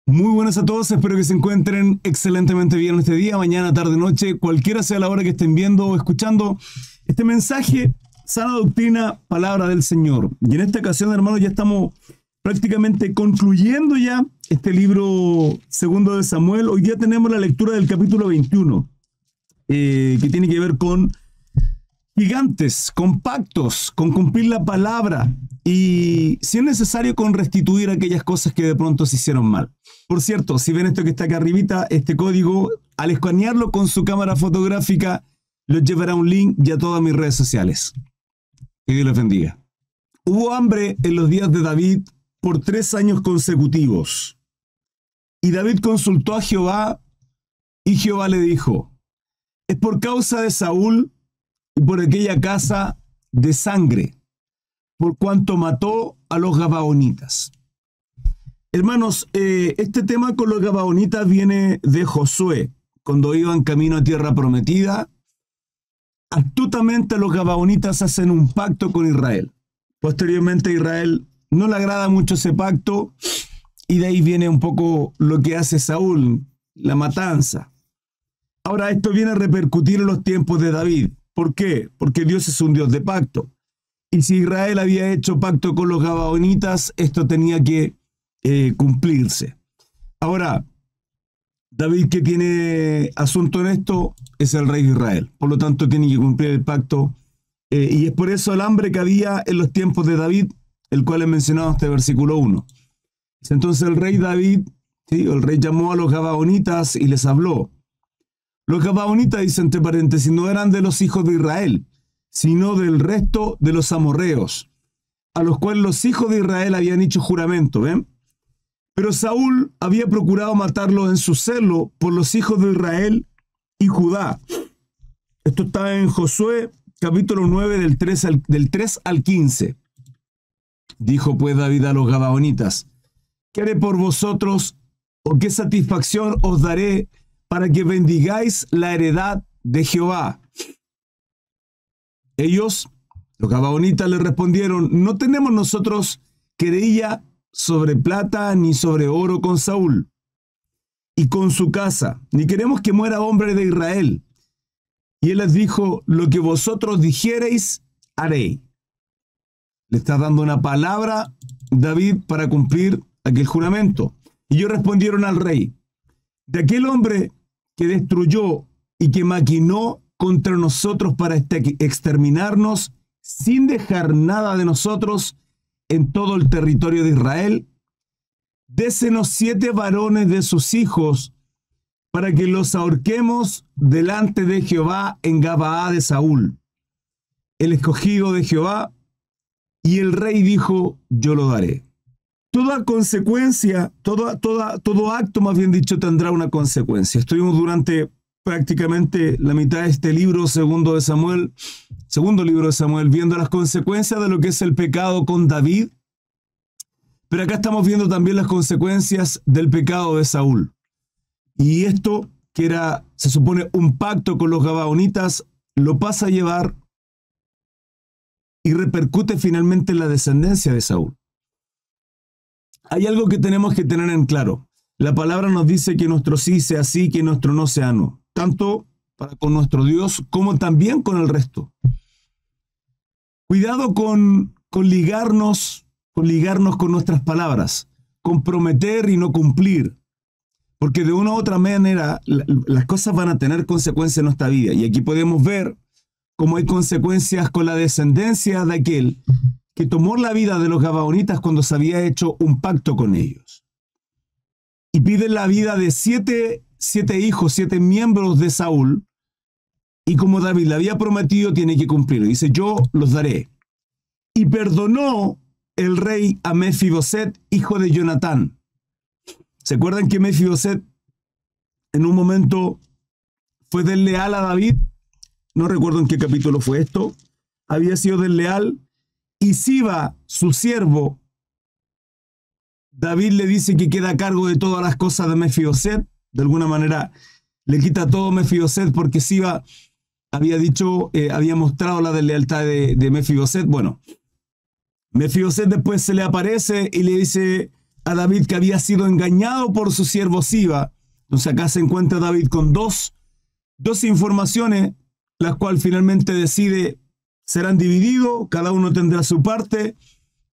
Muy buenas a todos, espero que se encuentren excelentemente bien este día, mañana, tarde, noche, cualquiera sea la hora que estén viendo o escuchando este mensaje, sana doctrina, palabra del Señor. Y en esta ocasión, hermanos, ya estamos prácticamente concluyendo ya este libro segundo de Samuel. Hoy día tenemos la lectura del capítulo 21, que tiene que ver con gigantes, con pactos, con cumplir la palabra y, si es necesario, con restituir aquellas cosas que de pronto se hicieron mal. Por cierto, si ven esto que está acá arribita, este código, al escanearlo con su cámara fotográfica, los llevará a un link y a todas mis redes sociales. Que Dios les bendiga. Hubo hambre en los días de David por 3 años consecutivos. Y David consultó a Jehová, y Jehová le dijo: es por causa de Saúl y por aquella casa de sangre, por cuanto mató a los gabaonitas. Hermanos, este tema con los gabaonitas viene de Josué, cuando iban camino a tierra prometida. Astutamente los gabaonitas hacen un pacto con Israel. Posteriormente a Israel no le agrada mucho ese pacto, y de ahí viene un poco lo que hace Saúl, la matanza. Ahora, esto viene a repercutir en los tiempos de David. ¿Por qué? Porque Dios es un Dios de pacto. Y si Israel había hecho pacto con los gabaonitas, esto tenía que cumplirse. Ahora, David, que tiene asunto en esto, es el rey de Israel. Por lo tanto, tiene que cumplir el pacto. Y es por eso el hambre que había en los tiempos de David, el cual he mencionado este versículo 1. Entonces el rey David, ¿sí?, el rey llamó a los gabaonitas y les habló. Los gabaonitas, dice entre paréntesis, no eran de los hijos de Israel, sino del resto de los amorreos, a los cuales los hijos de Israel habían hecho juramento, ¿ven? Pero Saúl había procurado matarlos en su celo por los hijos de Israel y Judá. Esto está en Josué, capítulo 9, del 3 al 15. Dijo pues David a los gabaonitas: ¿qué haré por vosotros, o qué satisfacción os daré para que bendigáis la heredad de Jehová? Ellos, los gabaonitas, le respondieron: no tenemos nosotros querella sobre plata ni sobre oro con Saúl y con su casa, ni queremos que muera hombre de Israel. Y él les dijo: lo que vosotros dijereis, haré. Le está dando una palabra David para cumplir aquel juramento. Y ellos respondieron al rey: de aquel hombre que destruyó y que maquinó contra nosotros para exterminarnos, sin dejar nada de nosotros en todo el territorio de Israel, désenos 7 varones de sus hijos, para que los ahorquemos delante de Jehová en Gabaa de Saúl, el escogido de Jehová. Y el rey dijo: yo lo daré. Toda consecuencia, todo acto, más bien dicho, tendrá una consecuencia. Estuvimos durante prácticamente la mitad de este libro, segundo libro de Samuel, viendo las consecuencias de lo que es el pecado con David. Pero acá estamos viendo también las consecuencias del pecado de Saúl. Y esto, que era, se supone, un pacto con los gabaonitas, lo pasa a llevar y repercute finalmente en la descendencia de Saúl. Hay algo que tenemos que tener en claro. La palabra nos dice que nuestro sí sea sí, que nuestro no sea no. Tanto para con nuestro Dios como también con el resto. Cuidado con ligarnos con nuestras palabras, con prometer y no cumplir. Porque de una u otra manera las cosas van a tener consecuencias en nuestra vida. Y aquí podemos ver cómo hay consecuencias con la descendencia de aquel que tomó la vida de los gabaonitas cuando se había hecho un pacto con ellos. Y pide la vida de 7 hijos, 7 miembros de Saúl, y como David le había prometido, tiene que cumplirlo. Dice: yo los daré. Y perdonó el rey a Mefiboset, hijo de Jonatán. ¿Se acuerdan que Mefiboset en un momento fue desleal a David? No recuerdo en qué capítulo fue esto. Había sido desleal. Y Siba, su siervo, David le dice que queda a cargo de todas las cosas de Mefiboset. De alguna manera le quita todo a Mefiboset porque Siba había mostrado la deslealtad de Mefiboset. Bueno, Mefiboset después se le aparece y le dice: a David que había sido engañado por su siervo Siba. Entonces acá se encuentra David con dos informaciones, las cuales finalmente decide serán divididos, cada uno tendrá su parte,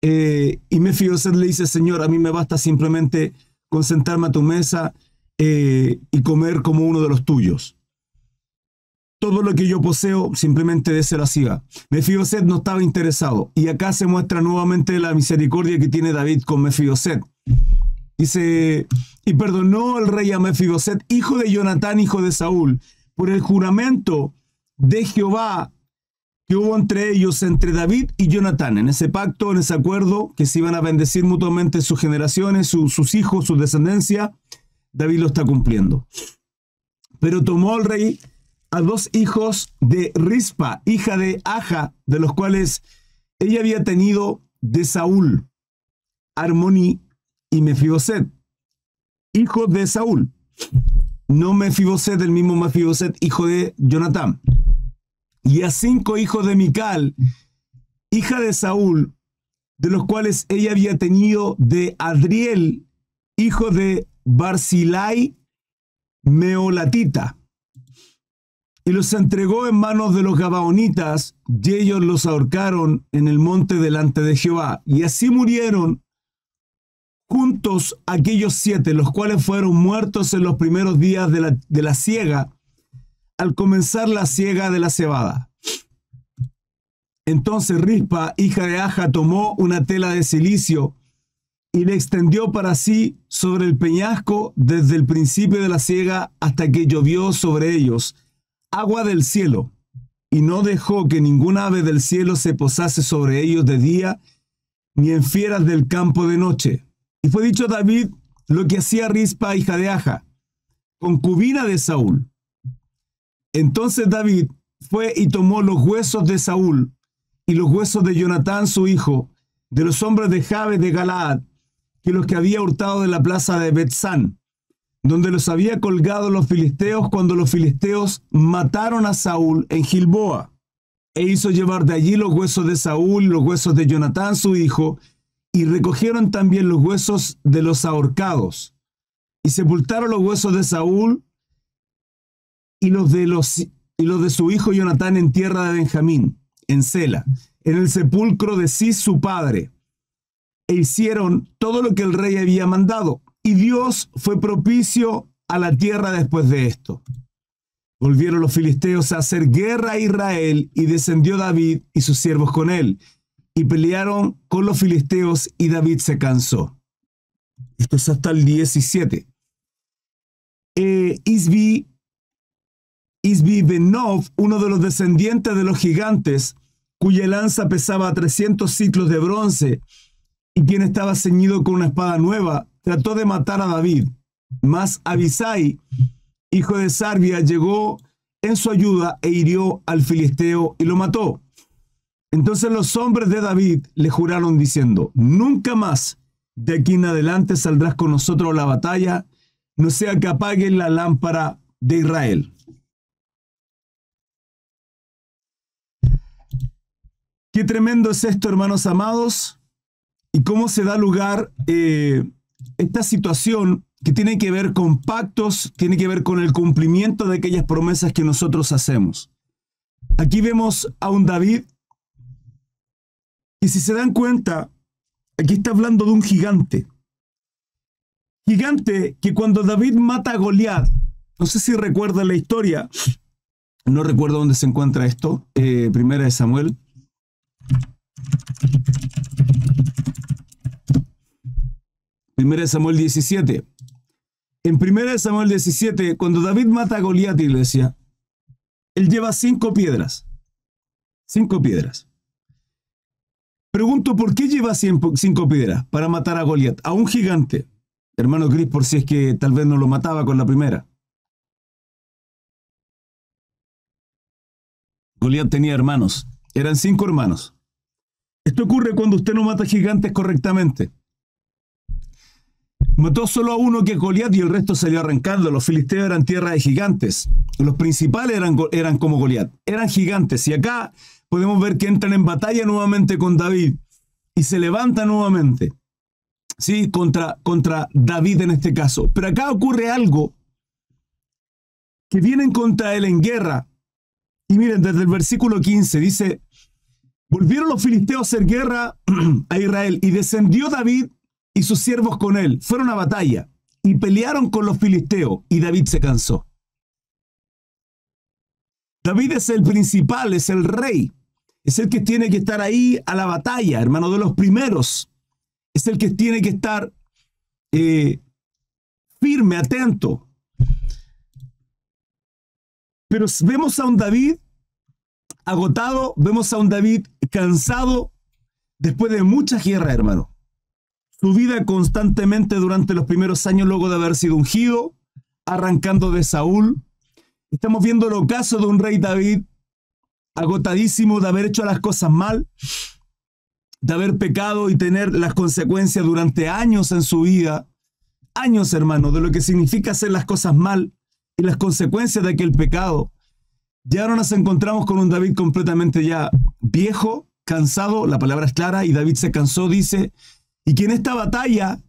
y Mefiboset le dice: Señor, a mí me basta simplemente con sentarme a tu mesa y comer como uno de los tuyos. Todo lo que yo poseo, simplemente déselo a Siba. Mefiboset no estaba interesado, y acá se muestra nuevamente la misericordia que tiene David con Mefiboset. Dice: y perdonó el rey a Mefiboset, hijo de Jonatán, hijo de Saúl, por el juramento de Jehová que hubo entre ellos, entre David y Jonatán, en ese pacto, en ese acuerdo, que se iban a bendecir mutuamente sus generaciones, sus hijos, su descendencia. David lo está cumpliendo. Pero tomó el rey a 2 hijos de Rispa, hija de Aja, de los cuales ella había tenido de Saúl, Armoni y Mefiboset, hijos de Saúl. No Mefiboset, el mismo Mefiboset, hijo de Jonatán. Y a 5 hijos de Mical, hija de Saúl, de los cuales ella había tenido de Adriel, hijo de Barzilai, Meolatita. Y los entregó en manos de los Gabaonitas, y ellos los ahorcaron en el monte delante de Jehová. Y así murieron juntos aquellos 7, los cuales fueron muertos en los primeros días de la siega, al comenzar la siega de la cebada. Entonces Rispa, hija de Aja, tomó una tela de cilicio y le extendió para sí sobre el peñasco desde el principio de la siega hasta que llovió sobre ellos agua del cielo, y no dejó que ningún ave del cielo se posase sobre ellos de día, ni en fieras del campo de noche. Y fue dicho a David lo que hacía Rispa, hija de Aja, concubina de Saúl. Entonces David fue y tomó los huesos de Saúl y los huesos de Jonatán su hijo, de los hombres de Jabes de Galaad, que los que había hurtado de la plaza de Betzán, donde los había colgado los filisteos cuando los filisteos mataron a Saúl en Gilboa, e hizo llevar de allí los huesos de Saúl y los huesos de Jonatán su hijo, y recogieron también los huesos de los ahorcados, y sepultaron los huesos de Saúl y los de su hijo Jonatán en tierra de Benjamín, en Sela, en el sepulcro de Cis su padre, e hicieron todo lo que el rey había mandado, y Dios fue propicio a la tierra después de esto. Volvieron los filisteos a hacer guerra a Israel, y descendió David y sus siervos con él, y pelearon con los filisteos, y David se cansó. Esto es hasta el 17. Isbi-Benob, uno de los descendientes de los gigantes, cuya lanza pesaba 300 ciclos de bronce, y quien estaba ceñido con una espada nueva, trató de matar a David. Mas Abisai, hijo de Sarbia, llegó en su ayuda e hirió al filisteo y lo mató. Entonces los hombres de David le juraron diciendo: nunca más de aquí en adelante saldrás con nosotros a la batalla, no sea que apaguen la lámpara de Israel. Qué tremendo es esto, hermanos amados, y cómo se da lugar esta situación que tiene que ver con pactos, tiene que ver con el cumplimiento de aquellas promesas que nosotros hacemos. Aquí vemos a un David, y si se dan cuenta, aquí está hablando de un gigante. Gigante que cuando David mata a Goliat, no sé si recuerda la historia, no recuerdo dónde se encuentra esto, Primera de Samuel. Primera de Samuel 17. En Primera de Samuel 17, cuando David mata a Goliat, iglesia, él lleva 5 piedras. 5 piedras. Pregunto, ¿por qué lleva 5 piedras para matar a Goliat? A un gigante. Hermano Cris, por si es que tal vez no lo mataba con la primera. Goliat tenía hermanos. Eran 5 hermanos. Esto ocurre cuando usted no mata gigantes correctamente. Mató solo a uno, que es Goliat, y el resto salió arrancando. Los filisteos eran tierra de gigantes. Los principales eran como Goliat. Eran gigantes. Y acá podemos ver que entran en batalla nuevamente con David. Y se levantan nuevamente. ¿sí? Contra David en este caso. Pero acá ocurre algo que vienen contra él en guerra. Y miren, desde el versículo 15 dice, volvieron los filisteos a hacer guerra a Israel y descendió David y sus siervos con él. Fueron a batalla y pelearon con los filisteos y David se cansó. David es el principal, es el rey. Es el que tiene que estar ahí a la batalla, hermano, de los primeros. Es el que tiene que estar firme, atento. Pero vemos a un David agotado, vemos a un David cansado después de muchas guerras, hermano. Su vida constantemente durante los primeros años luego de haber sido ungido, arrancando de Saúl. Estamos viendo el ocaso de un rey David agotadísimo de haber hecho las cosas mal, de haber pecado y tener las consecuencias durante años en su vida. Años, hermano, de lo que significa hacer las cosas mal y las consecuencias de aquel pecado. Y ahora nos encontramos con un David completamente ya viejo, cansado, la palabra es clara, y David se cansó, dice, y que en esta batalla,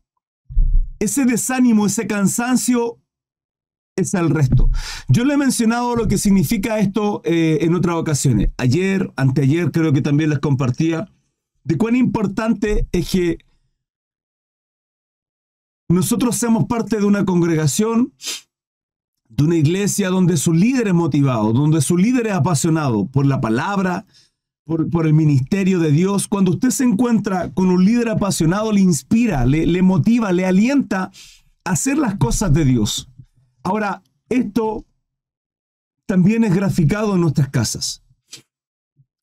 ese desánimo, ese cansancio, es al resto. Yo le he mencionado lo que significa esto en otras ocasiones. Ayer, anteayer, creo que también les compartía, de cuán importante es que nosotros seamos parte de una congregación, de una iglesia donde su líder es motivado, donde su líder es apasionado por la palabra, por el ministerio de Dios. Cuando usted se encuentra con un líder apasionado, le inspira, le motiva, le alienta a hacer las cosas de Dios. Ahora, esto también es graficado en nuestras casas.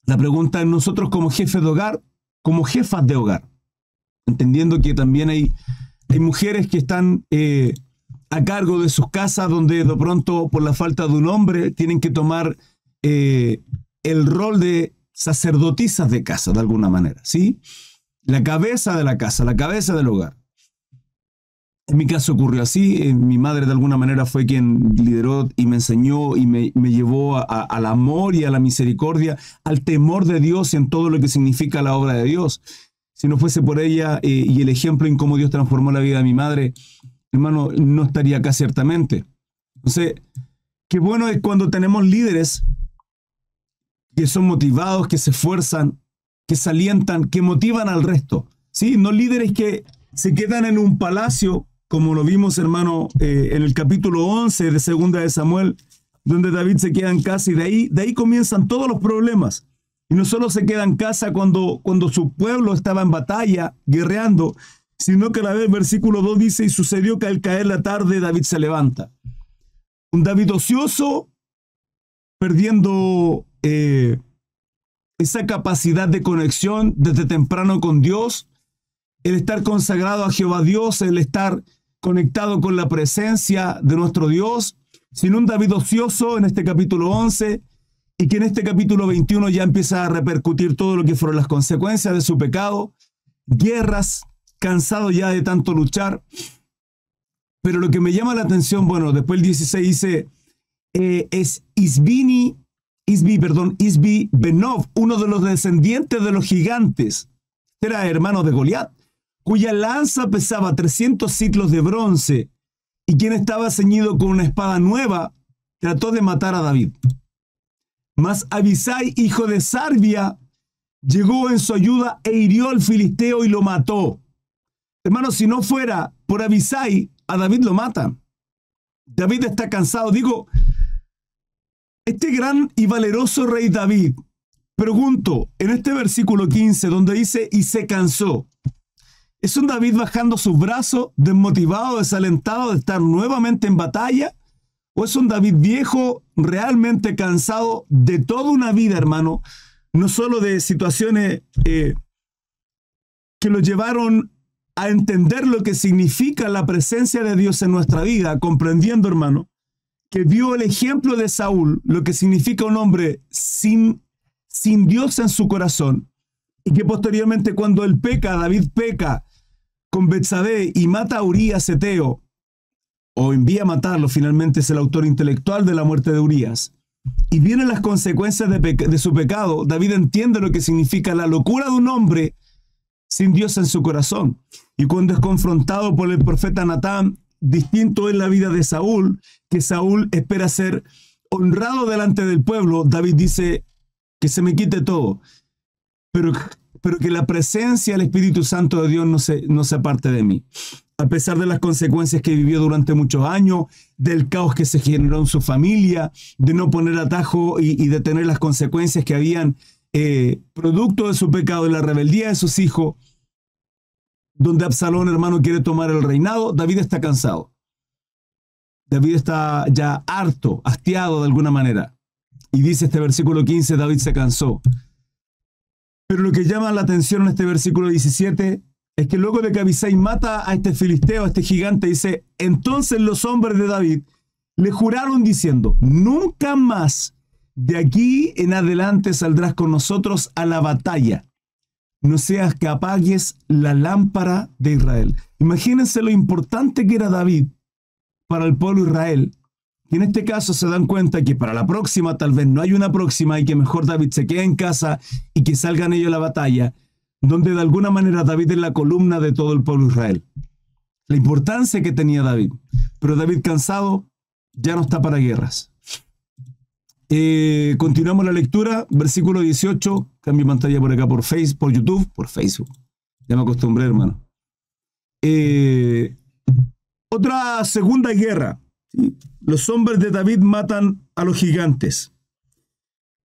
La pregunta es nosotros como jefes de hogar, como jefas de hogar, entendiendo que también hay mujeres que están a cargo de sus casas, donde de pronto por la falta de un hombre tienen que tomar el rol de sacerdotisas de casa, de alguna manera, ¿sí? La cabeza de la casa, la cabeza del hogar. En mi caso ocurrió así. Mi madre de alguna manera fue quien lideró y me enseñó y me llevó al amor y a la misericordia, al temor de Dios y en todo lo que significa la obra de Dios. Si no fuese por ella y el ejemplo en cómo Dios transformó la vida de mi madre, hermano, no estaría acá ciertamente. Entonces, qué bueno es cuando tenemos líderes que son motivados, que se esfuerzan, que se alientan, que motivan al resto, ¿sí? No líderes que se quedan en un palacio, como lo vimos, hermano, en el capítulo 11 de Segunda de Samuel, donde David se queda en casa y de ahí comienzan todos los problemas. Y no solo se queda en casa cuando su pueblo estaba en batalla, guerreando, sino que a la vez, versículo 2 dice, y sucedió que al caer la tarde David se levanta. Un David ocioso, perdiendo esa capacidad de conexión desde temprano con Dios, el estar consagrado a Jehová Dios, el estar conectado con la presencia de nuestro Dios, sino un David ocioso en este capítulo 11, y que en este capítulo 21 ya empieza a repercutir todo lo que fueron las consecuencias de su pecado, guerras, cansado ya de tanto luchar. Pero lo que me llama la atención, bueno, después el 16 dice, es Isbi Benov, uno de los descendientes de los gigantes, era hermano de Goliat, cuya lanza pesaba 300 siclos de bronce, y quien estaba ceñido con una espada nueva, trató de matar a David. Mas Abisai, hijo de Sarbia, llegó en su ayuda e hirió al filisteo y lo mató. Hermano, si no fuera por Abisai, a David lo matan. David está cansado. Digo, este gran y valeroso rey David, pregunto, en este versículo 15, donde dice, y se cansó, ¿es un David bajando sus brazos, desmotivado, desalentado de estar nuevamente en batalla? ¿O es un David viejo, realmente cansado de toda una vida, hermano? No solo de situaciones que lo llevaron a entender lo que significa la presencia de Dios en nuestra vida, comprendiendo, hermano, que vio el ejemplo de Saúl, lo que significa un hombre sin Dios en su corazón, y que posteriormente cuando él peca, David peca con Betsabé y mata a Urías Eteo, o envía a matarlo, finalmente es el autor intelectual de la muerte de Urías, y vienen las consecuencias de su pecado. David entiende lo que significa la locura de un hombre sin Dios en su corazón. Y cuando es confrontado por el profeta Natán, distinto es la vida de Saúl, que Saúl espera ser honrado delante del pueblo. David dice que se me quite todo, pero que la presencia del Espíritu Santo de Dios no se aparte de mí. A pesar de las consecuencias que vivió durante muchos años, del caos que se generó en su familia, de no poner atajo y detener las consecuencias que habían producto de su pecado y la rebeldía de sus hijos, donde Absalón, hermano, quiere tomar el reinado, David está cansado. David está ya harto, hastiado de alguna manera. Y dice este versículo 15, David se cansó. Pero lo que llama la atención en este versículo 17 es que luego de que Abisai mata a este filisteo, a este gigante, dice, entonces los hombres de David le juraron diciendo, nunca más de aquí en adelante saldrás con nosotros a la batalla, no seas que apagues la lámpara de Israel. Imagínense lo importante que era David para el pueblo de Israel. Y en este caso se dan cuenta que para la próxima, tal vez no hay una próxima y que mejor David se quede en casa y que salgan ellos a la batalla, donde de alguna manera David es la columna de todo el pueblo de Israel. La importancia que tenía David. Pero David cansado ya no está para guerras. Continuamos la lectura, versículo 18, cambio pantalla por acá por Facebook. Ya me acostumbré, hermano. Otra segunda guerra. ¿Sí? Los hombres de David matan a los gigantes.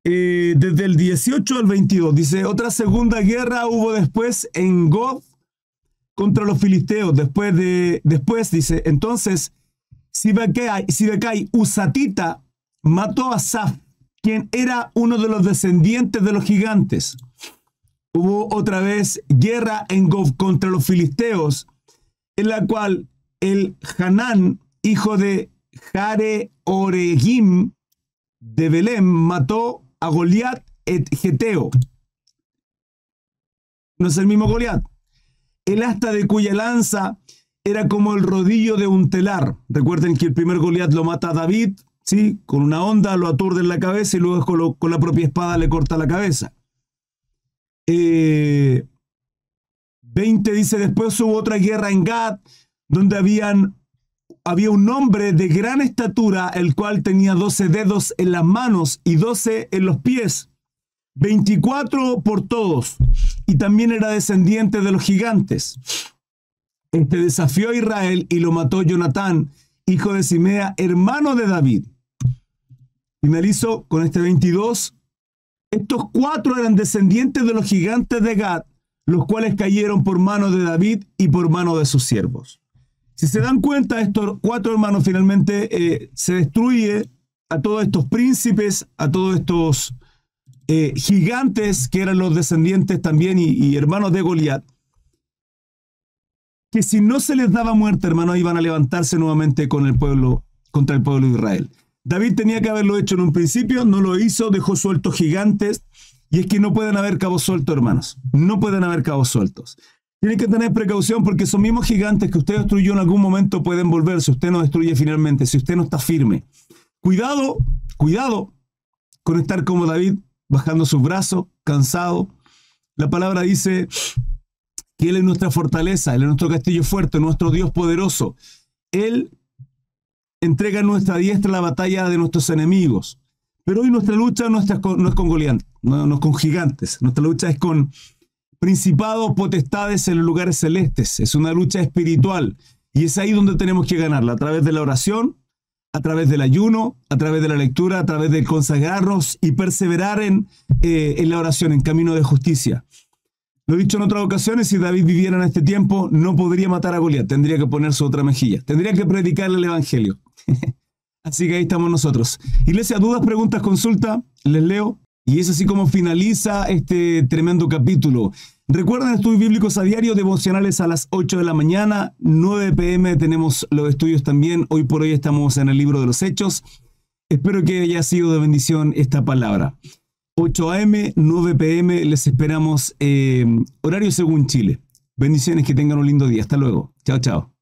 Desde el 18 al 22, dice, otra segunda guerra hubo después en Gob contra los filisteos. Después dice, entonces, Sibekai Usatita mató a Saf, quien era uno de los descendientes de los gigantes. Hubo otra vez guerra en Gob contra los filisteos, en la cual el Hanán, hijo de Jare Oregim de Belén, mató a Goliat et Geteo. No es el mismo Goliat. El asta de cuya lanza era como el rodillo de un telar. Recuerden que el primer Goliat lo mata a David, ¿sí? Con una honda lo aturde en la cabeza y luego con la propia espada le corta la cabeza. 20 dice, después hubo otra guerra en Gad, donde había un hombre de gran estatura, el cual tenía 12 dedos en las manos y 12 en los pies, 24 por todos, y también era descendiente de los gigantes. Este desafió a Israel y lo mató Jonatán, hijo de Simea, hermano de David. Finalizo con este 22. Estos 4 eran descendientes de los gigantes de Gad, los cuales cayeron por mano de David y por mano de sus siervos. Si se dan cuenta, estos 4 hermanos finalmente se destruye a todos estos príncipes, a todos estos gigantes que eran los descendientes también y hermanos de Goliat, que si no se les daba muerte, hermanos, iban a levantarse nuevamente con el pueblo, contra el pueblo de Israel. David tenía que haberlo hecho en un principio, no lo hizo, dejó sueltos gigantes, y es que no pueden haber cabos sueltos, hermanos. No pueden haber cabos sueltos. Tienen que tener precaución porque esos mismos gigantes que usted destruyó en algún momento pueden volver si usted no destruye finalmente, si usted no está firme. Cuidado con estar como David, bajando sus brazos, cansado. La palabra dice que Él es nuestra fortaleza, Él es nuestro castillo fuerte, nuestro Dios poderoso. Él entrega en nuestra diestra la batalla de nuestros enemigos. Pero hoy nuestra lucha no es con Goliat, no es con gigantes. Nuestra lucha es con principados, potestades en los lugares celestes. Es una lucha espiritual. Y es ahí donde tenemos que ganarla, a través de la oración, a través del ayuno, a través de la lectura, a través del consagrarnos y perseverar en la oración, en camino de justicia. Lo he dicho en otras ocasiones, si David viviera en este tiempo, no podría matar a Goliat, tendría que poner su otra mejilla, tendría que predicarle el evangelio. Así que ahí estamos nosotros. Iglesia, dudas, preguntas, consulta, les leo. Y es así como finaliza este tremendo capítulo. Recuerden estudios bíblicos a diario, devocionales a las 8 de la mañana, 9 p.m. tenemos los estudios también. Hoy por hoy estamos en el libro de los Hechos. Espero que haya sido de bendición esta palabra. 8 a.m., 9 p.m. les esperamos, horario según Chile. Bendiciones, que tengan un lindo día. Hasta luego. Chao, chao.